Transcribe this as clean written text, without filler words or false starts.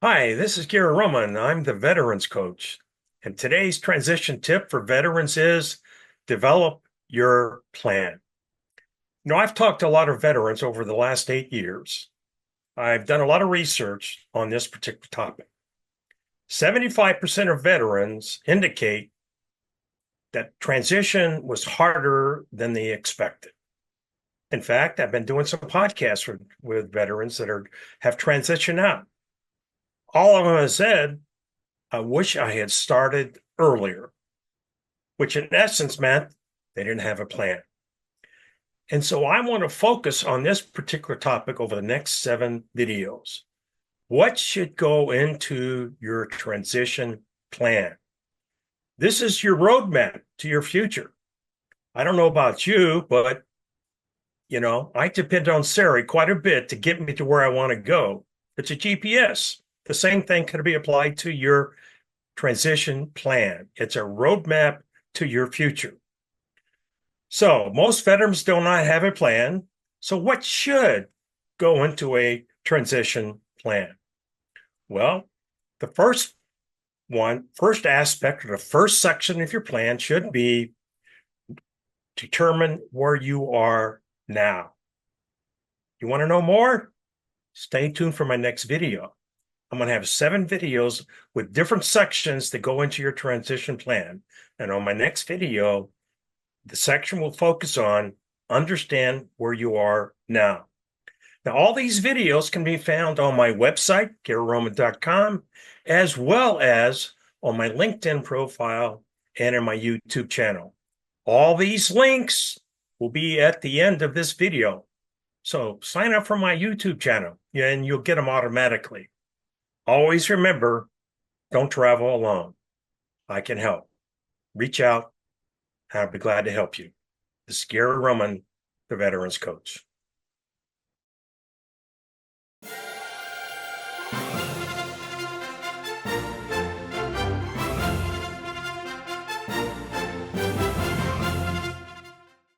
Hi, this is Gary Rohmann. I'm the Veterans Coach. And today's transition tip for veterans is develop your plan. I've talked to a lot of veterans over the last 8 years. I've done a lot of research on this particular topic. 75% of veterans indicate that transition was harder than they expected. In fact, I've been doing some podcasts with veterans that have transitioned out. All of them have said, I wish I had started earlier, which in essence meant they didn't have a plan. And so I want to focus on this particular topic over the next 7 videos. What should go into your transition plan? This is your roadmap to your future. I don't know about you, but I depend on Siri quite a bit to get me to where I want to go. It's a GPS. The same thing can be applied to your transition plan. It's a roadmap to your future. So most veterans do not have a plan. So what should go into a transition plan? Well, the first aspect or the first section of your plan should be determine where you are now. You want to know more? Stay tuned for my next video. I'm going to have 7 videos with different sections that go into your transition plan. And on my next video, the section will focus on understand where you are now. Now, all these videos can be found on my website, gary.rohmann.com, as well as on my LinkedIn profile and in my YouTube channel. All these links will be at the end of this video. So sign up for my YouTube channel and you'll get them automatically. Always remember, don't travel alone. I can help. Reach out. I'll be glad to help you. This is Gary Rohmann, the Veterans Coach.